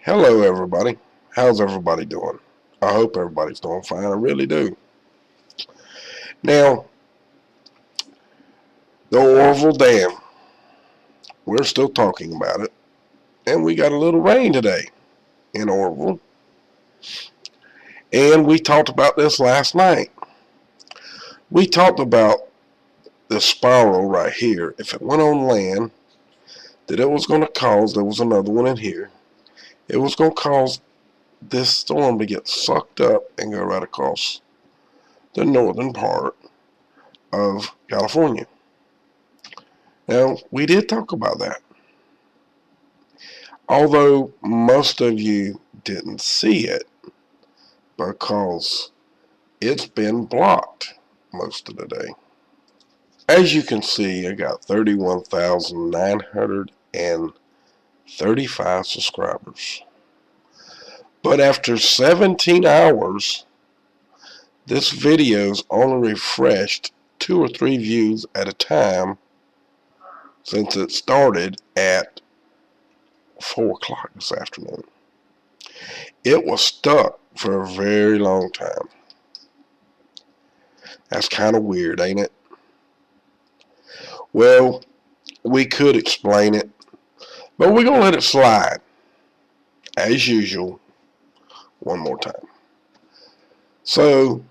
Hello, everybody. How's everybody doing? I hope everybody's doing fine. I really do. Now, the Oroville Dam, we're still talking about it, and we got a little rain today in Oroville. And we talked about this last night. We talked about the spiral right here. If it went on land, that it was going to cause, there was another one in here, it was going to cause this storm to get sucked up and go right across the northern part of California. Now, we did talk about that. Although most of you didn't see it because it's been blocked most of the day. As you can see, I got 31,935 subscribers. But after 17 hours, this video's only refreshed 2 or 3 views at a time since it started at 4 o'clock this afternoon. It was stuck for a very long time. That's kind of weird, ain't it? Well, we could explain it, but we're going to let it slide, as usual, one more time. So,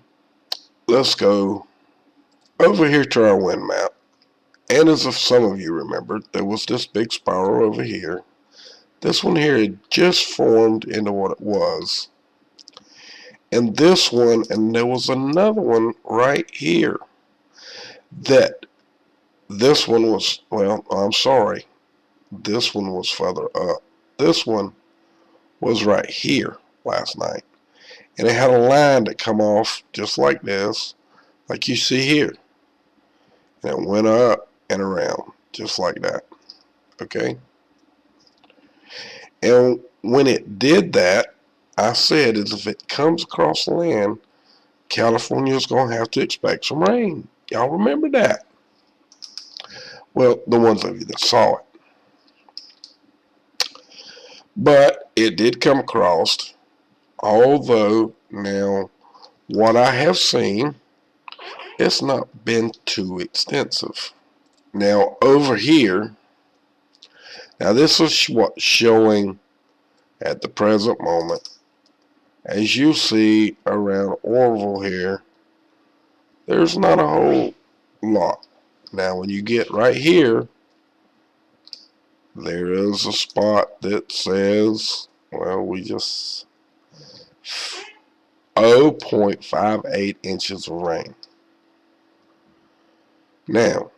let's go over here to our wind map. And as if some of you remember, there was this big spiral over here. This one here had just formed into what it was. And this one, and there was another one right here. That this one was, well, I'm sorry. This one was further up. This one was right here last night. And it had a line that come off just like this, like you see here. And it went up and around, just like that. Okay? And when it did that, I said, as if it comes across the land, California is going to have to expect some rain. Y'all remember that? Well, the ones of you that saw it. But it did come across, although now what I have seen, it's not been too extensive. Now over here, now this is what's showing at the present moment. As you see around Oroville here, there's not a whole lot. Now when you get right here, there is a spot that says, well, we just 0.58 inches of rain. Now,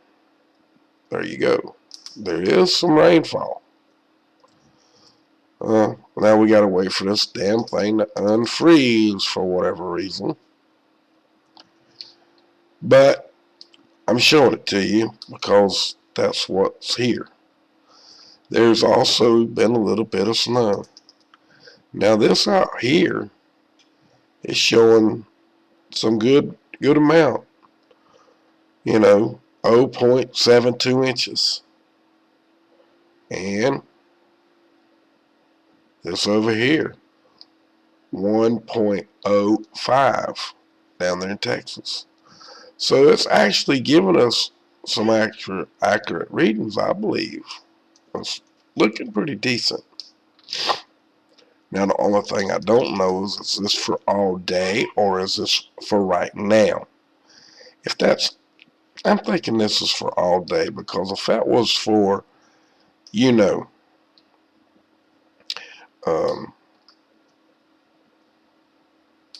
there you go. There is some rainfall. Now we gotta wait for this damn thing to unfreeze for whatever reason. But I'm showing it to you because that's what's here. There's also been a little bit of snow. Now this out here is showing some good amount. You know, 0.72 inches. And this over here, 1.05 down there in Texas. So it's actually giving us some accurate readings, I believe. It's looking pretty decent. Now the only thing I don't know is this for all day or is this for right now? If that's, I'm thinking this is for all day, because if that was for, you know,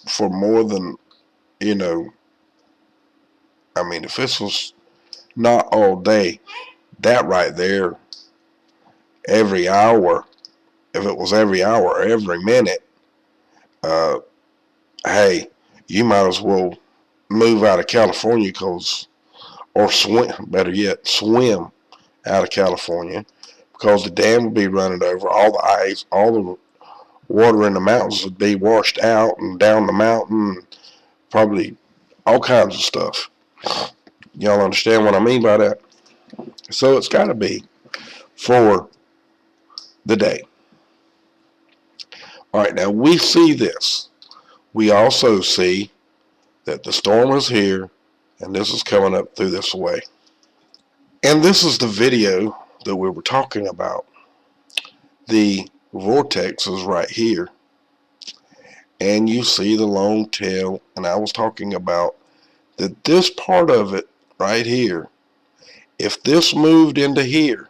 for more than, you know, I mean, if this was not all day, that right there, every hour, if it was every hour or every minute, hey, you might as well move out of California, or swim, better yet, swim out of California, because the dam would be running over, all the ice, all the water in the mountains would be washed out and down the mountain, probably all kinds of stuff. Y'all understand what I mean by that? So it's got to be for the day. All right, now we see this. We also see that the storm is here, and this is coming up through this way. And this is the video that we were talking about. The vortex is right here, and you see the long tail, and I was talking about that this part of it right here, if this moved into here,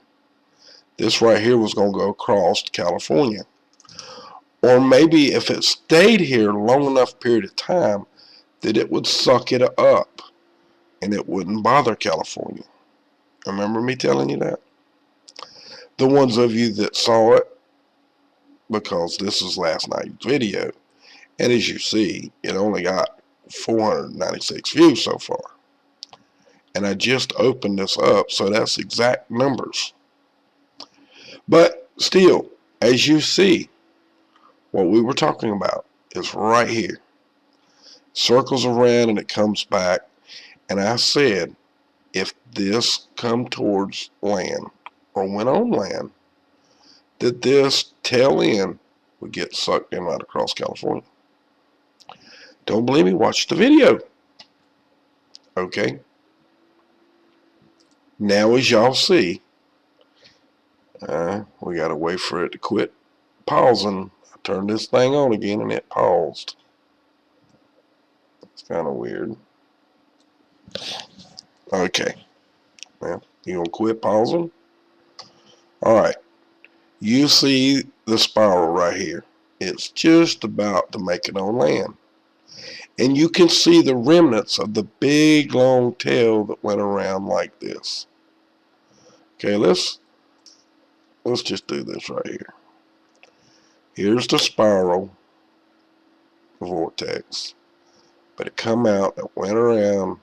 this right here was going to go across California. Or maybe if it stayed here long enough period of time, that it would suck it up and it wouldn't bother California. Remember me telling you that? The ones of you that saw it, because this is last night's video, and as you see, it only got 496 views so far. And I just opened this up, so that's exact numbers. But still, as you see, what we were talking about is right here. Circles around and it comes back. And I said, if this come towards land or went on land, that this tail end would get sucked in right across California. Don't believe me? Watch the video. Okay. Now, as y'all see, we got to wait for it to quit pausing. I turned this thing on again and it paused. It's kind of weird. Okay. Well, you gonna quit pausing? Alright. You see the spiral right here. It's just about to make it on land. And you can see the remnants of the big long tail that went around like this. Okay, let's just do this right here. Here's the spiral vortex. But it come out, it went around,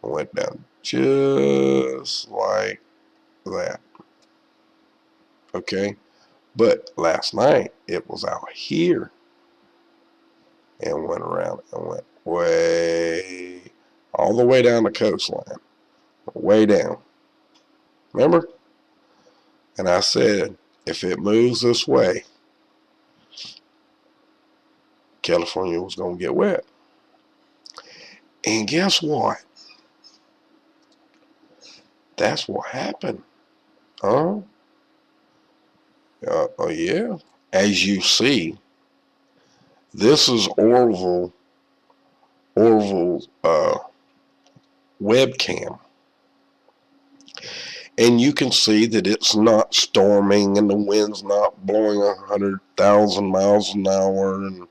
and went down just like that. Okay? But last night, it was out here. And went around and went way, all the way down the coastline. Way down. Remember? And I said, if it moves this way, California was going to get wet. And guess what? That's what happened. Oh yeah. As you see, this is Oroville's webcam. And you can see that it's not storming and the wind's not blowing 100,000 miles an hour. And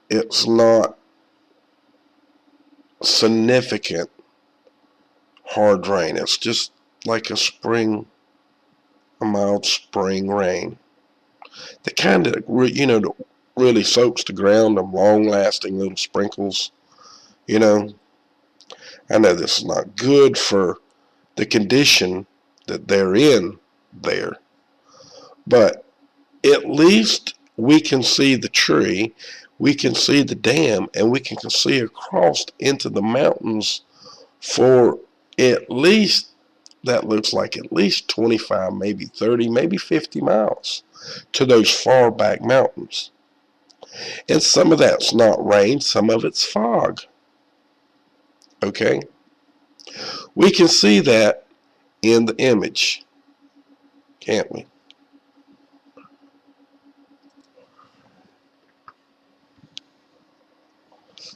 it's not significant hard rain. It's just like a mild spring rain. The kind that, that really soaks the ground, them long-lasting little sprinkles. I know this is not good for the condition that they're in there, but at least we can see the tree, we can see the dam, and we can see across into the mountains for at least, that looks like at least 25, maybe 30, maybe 50 miles to those far back mountains. And some of that's not rain, some of it's fog. Okay? We can see that in the image, can't we?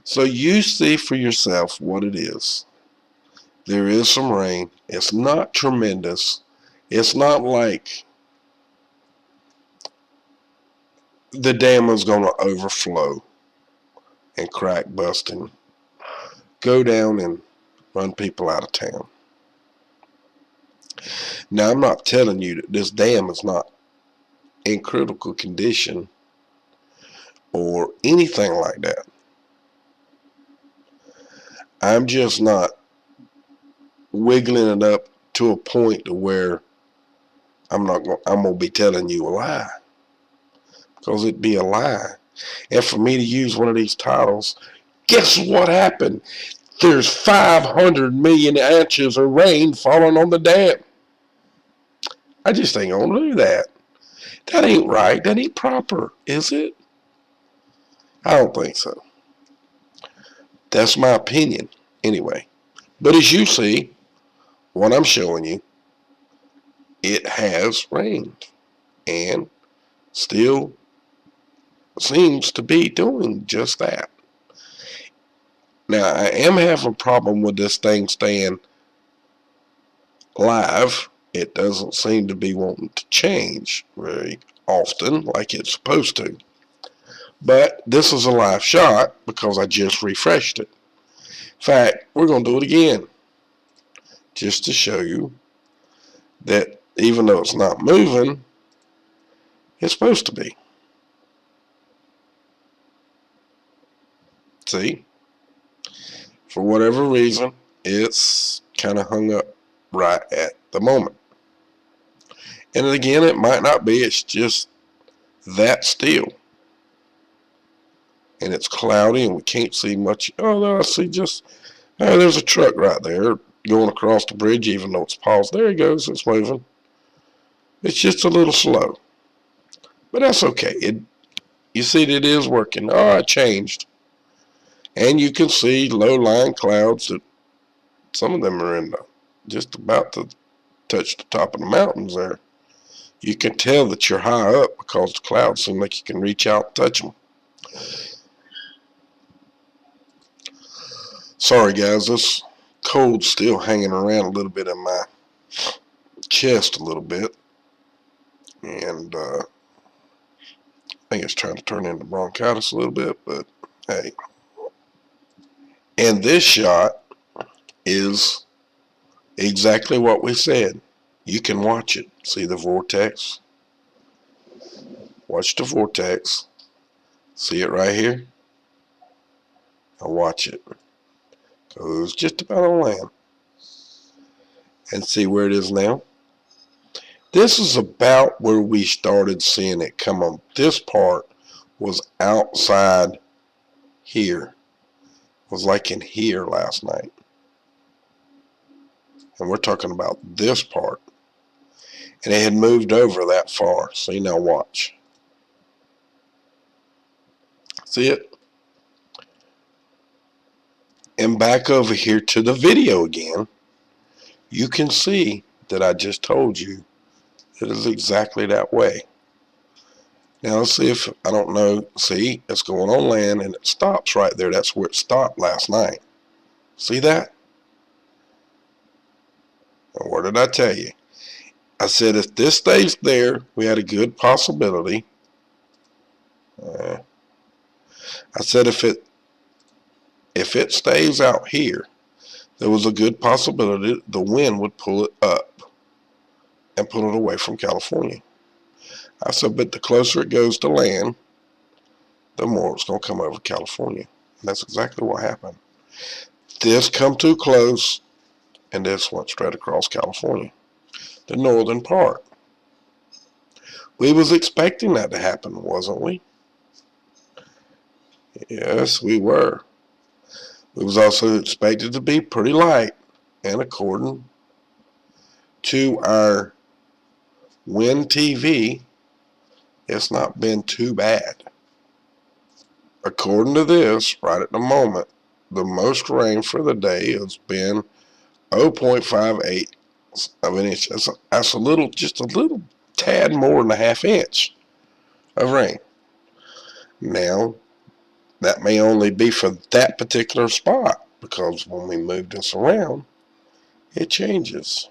So you see for yourself what it is. There is some rain. It's not tremendous. It's not like the dam is going to overflow and crack, bust, and go down and run people out of town. Now, I'm not telling you that this dam is not in critical condition or anything like that. I'm just not wiggling it up to a point to where I'm going to be telling you a lie, because it'd be a lie. And for me to use one of these titles, guess what happened? There's 500 million inches of rain falling on the dam. I just ain't going to do that. That ain't right. That ain't proper, is it? I don't think so. That's my opinion, anyway. But as you see, what I'm showing you, it has rained and still seems to be doing just that. Now, I am having a problem with this thing staying live. It doesn't seem to be wanting to change very often like it's supposed to. But this is a live shot because I just refreshed it. In fact, we're going to do it again just to show you that even though it's not moving, it's supposed to be. See? For whatever reason, it's kind of hung up right at the moment. And again, it might not be. It's just that still. And it's cloudy and we can't see much. Oh, no, I see just, oh, there's a truck right there going across the bridge even though it's paused. There he goes. It's moving. It's just a little slow. But that's okay. You see that it is working. Oh, it changed. And you can see low-lying clouds that some of them are in just about to touch the top of the mountains there. You can tell that you're high up because the clouds seem like you can reach out and touch them. Sorry guys, this cold's still hanging around a little bit in my chest a little bit. And I think it's trying to turn into bronchitis a little bit, but hey. And this shot is exactly what we said. You can watch it. See the vortex? Watch the vortex. See it right here? Now watch it. Goes just about on land. And see where it is now? This is about where we started seeing it come on. This part was outside here. It was like in here last night. And we're talking about this part. And it had moved over that far. See, now watch. See it? And back over here to the video again, you can see that I just told you it is exactly that way. Now let's see if, I don't know, see, it's going on land and it stops right there. That's where it stopped last night. See that? And what did I tell you? I said if this stays there, we had a good possibility. I said if it stays out here, there was a good possibility the wind would pull it up and pull it away from California. I said, but the closer it goes to land, the more it's going to come over California. And that's exactly what happened. This come too close, and this went straight across California, the northern part. We was expecting that to happen, wasn't we? Yes, we were. We was also expected to be pretty light, and according to our wind TV, it's not been too bad. According to this, right at the moment, the most rain for the day has been 0.58 of an inch. That's a little, just a little tad more than a half inch of rain. Now, that may only be for that particular spot, because when we move this around, it changes.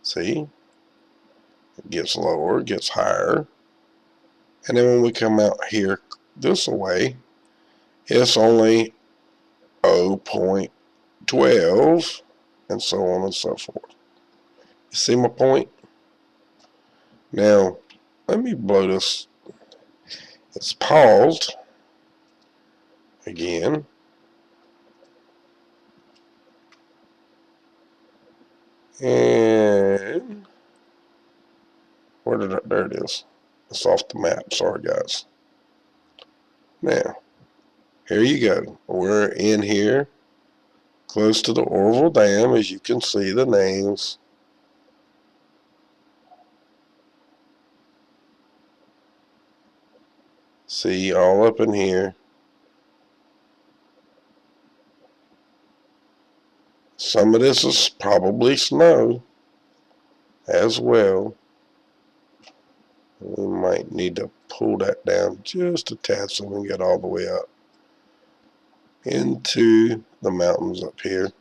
See? It gets lower, it gets higher. And then when we come out here this way, it's only 0.12 and so on and so forth. You see my point? Now, let me blow this. It's paused again. And there it is. It's off the map. Sorry, guys. Now, here you go. We're in here, close to the Oroville Dam, as you can see the names. See, all up in here. Some of this is probably snow as well. We might need to pull that down just a tad so we can get all the way up into the mountains up here.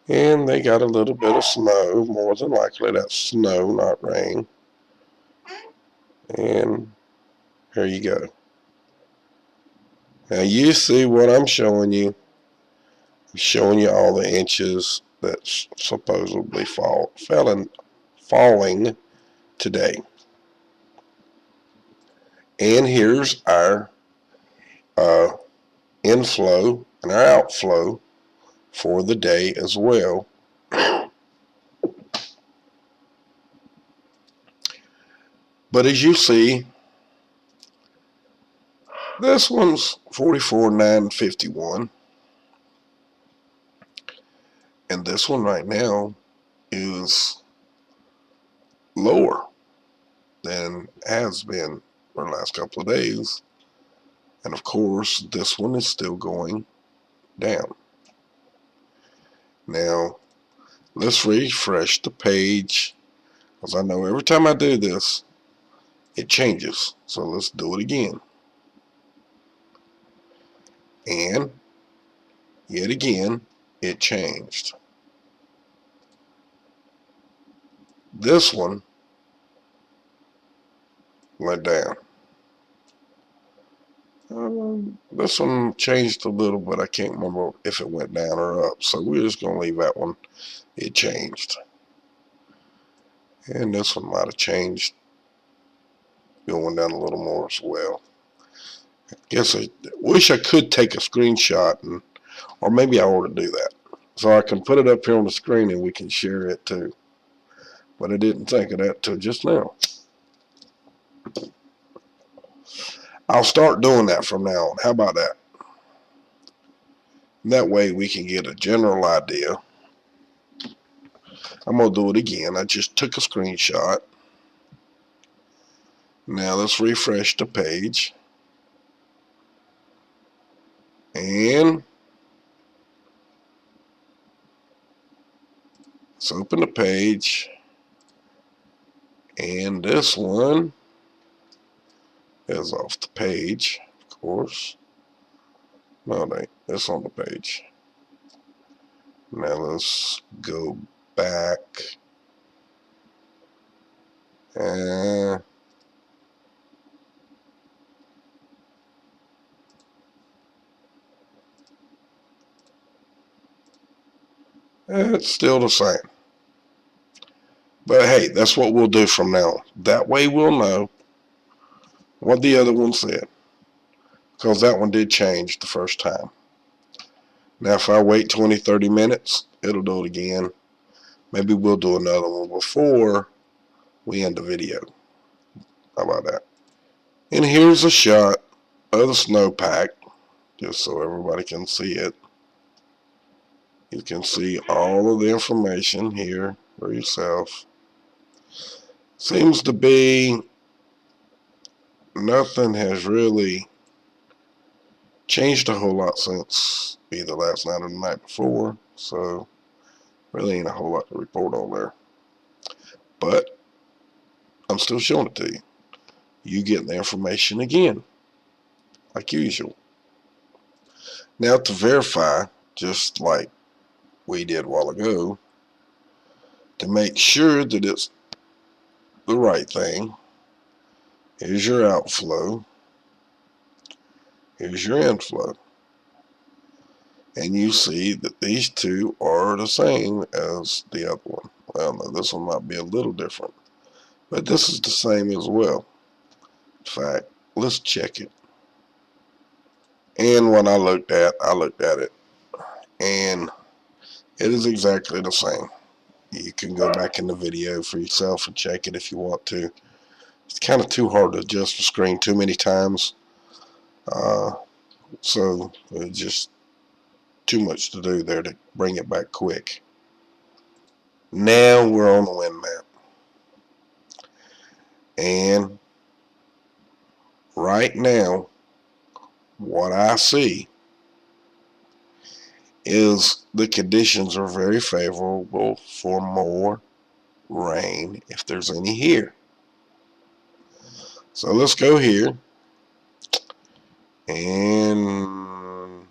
And they got a little bit of snow, more than likely that's snow, not rain. And here you go. Now you see what I'm showing you. I'm showing you all the inches that's supposedly falling today. And here's our inflow and our outflow for the day as well. But as you see, this one's 44,951, and this one right now is lower than has been for the last couple of days. And of course, this one is still going down. Now, let's refresh the page, because I know every time I do this, it changes. So let's do it again. And yet again, it changed. This one went down. This one changed a little, but I can't remember if it went down or up. So we're just going to leave that one. It changed. And this one might have changed, going down a little more as well. I guess I wish I could take a screenshot, or maybe I ought to do that, so I can put it up here on the screen and we can share it too. But I didn't think of that till just now. I'll start doing that from now on. How about that? That way we can get a general idea. I'm going to do it again. I just took a screenshot. Now let's refresh the page. And let's open the page. And this one is off the page, of course. No, it ain't. It's on the page. Now let's go back. It's still the same. But hey, that's what we'll do from now on. That way we'll know what the other one said, because that one did change the first time. Now if I wait 20-30 minutes, it'll do it again. Maybe we'll do another one before we end the video. How about that? And here's a shot of the snowpack, just so everybody can see it. You can see all of the information here for yourself. Seems to be nothing has really changed a whole lot since either last night or the night before, so really ain't a whole lot to report on there. But I'm still showing it to you. You get the information again, like usual. Now to verify, just like we did a while ago, to make sure that it's the right thing, here's your outflow, here's your inflow. And you see that these two are the same as the other one. Well, no, this one might be a little different, but this is the same as well. In fact, let's check it. And when I looked at it, and it is exactly the same. You can go back in the video for yourself and check it if you want to. It's kind of too hard to adjust the screen too many times. So it's just too much to do there to bring it back quick. Now we're on the wind map. And right now, what I see is the conditions are very favorable for more rain if there's any here. So let's go here, and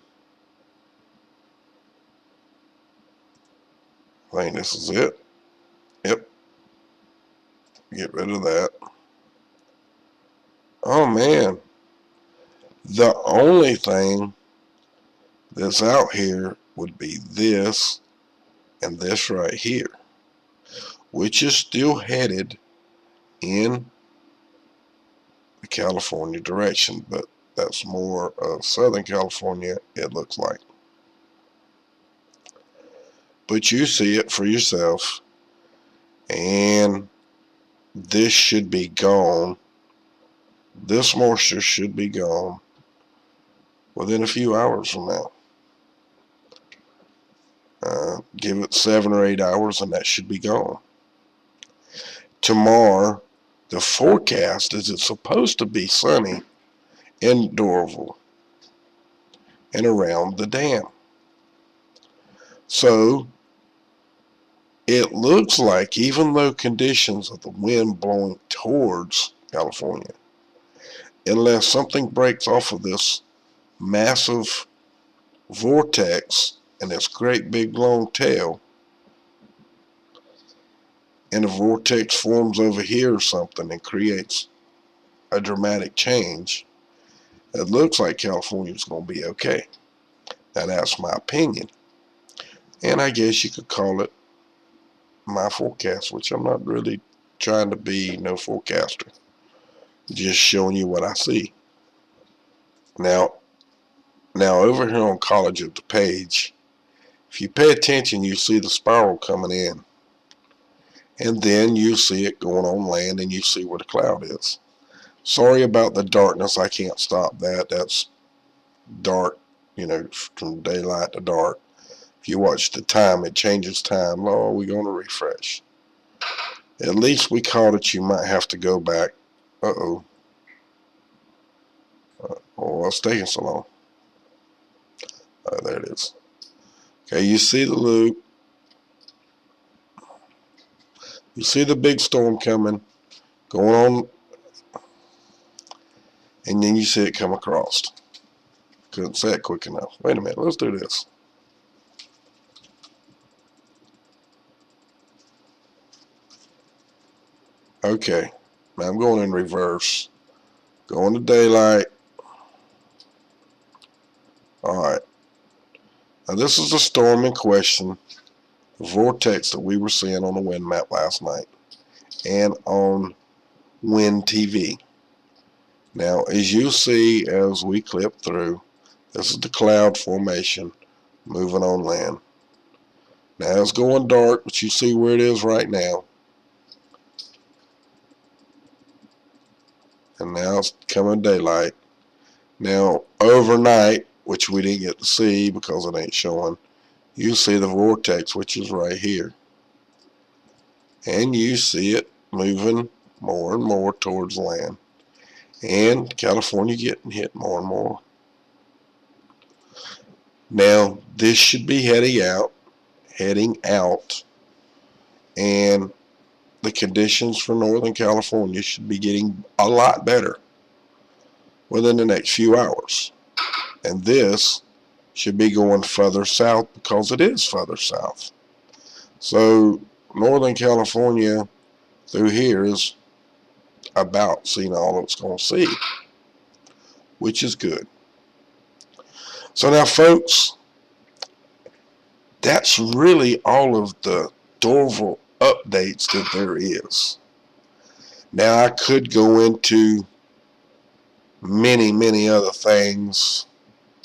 I think this is it. Yep, get rid of that. Oh man, the only thing that's out here would be this and this right here, which is still headed in the California direction, but that's more of Southern California, it looks like. But you see it for yourself, and this should be gone. This moisture should be gone within a few hours from now. Give it 7 or 8 hours and that should be gone. Tomorrow, the forecast is it's supposed to be sunny in Oroville and around the dam. So it looks like, even though conditions of the wind blowing towards California, unless something breaks off of this massive vortex and its great big long tail, and a vortex forms over here or something and creates a dramatic change, it looks like California's going to be okay. Now that's my opinion, and I guess you could call it my forecast, which I'm not really trying to be no forecaster, just showing you what I see. Now over here on College of DuPage, if you pay attention, you see the spiral coming in, and then you see it going on land, and you see where the cloud is. Sorry about the darkness, I can't stop that. That's dark, from daylight to dark. If you watch the time, it changes time. Oh, we're going to refresh. At least we caught it. You might have to go back. Oh, what's taking so long? Oh, there it is. Okay, you see the loop. You see the big storm coming, going on, and then you see it come across. Couldn't say it quick enough. Wait a minute, let's do this. Okay, now I'm going in reverse. Going to daylight. Alright. Now this is the storm in question, the vortex that we were seeing on the wind map last night and on Wind TV. Now as you see, as we clip through, this is the cloud formation moving on land. Now it's going dark, but you see where it is right now. And now it's coming daylight. Now overnight, which we didn't get to see because it ain't showing, you see the vortex, which is right here. And you see it moving more and more towards land. And California getting hit more and more. Now this should be heading out, and the conditions for Northern California should be getting a lot better within the next few hours. And this should be going further south because it is further south. So Northern California through here is about seeing all it's going to see, which is good. So now folks, that's really all of the Oroville updates that there is. Now I could go into many other things,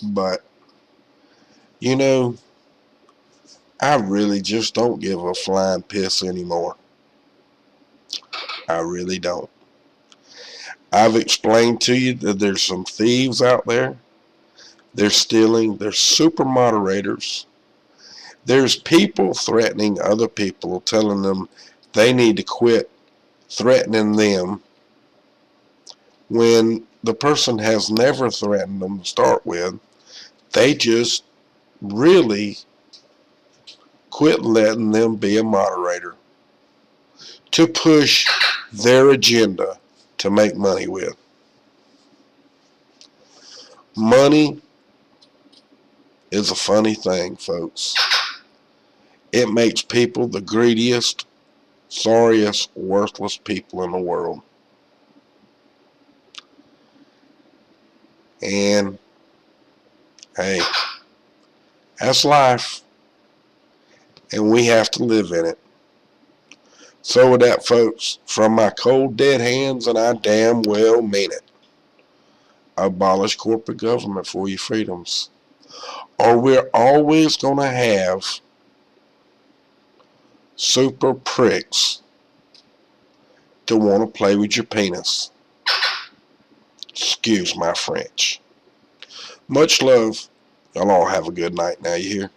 but I really just don't give a flying piss anymore. I really don't. I've explained to you that there's some thieves out there. They're stealing. There's super moderators. There's people threatening other people, telling them they need to quit threatening them when the person has never threatened them to start with. They just really quit letting them be a moderator to push their agenda to make money with. Money is a funny thing, folks. It makes people the greediest, sorriest, worthless people in the world. And hey, that's life, and we have to live in it. So with that, folks, from my cold dead hands, and I damn well mean it, abolish corporate government for your freedoms, or we're always going to have super pricks to want to play with your penis. Excuse my French. Much love. Y'all all have a good night now, you hear?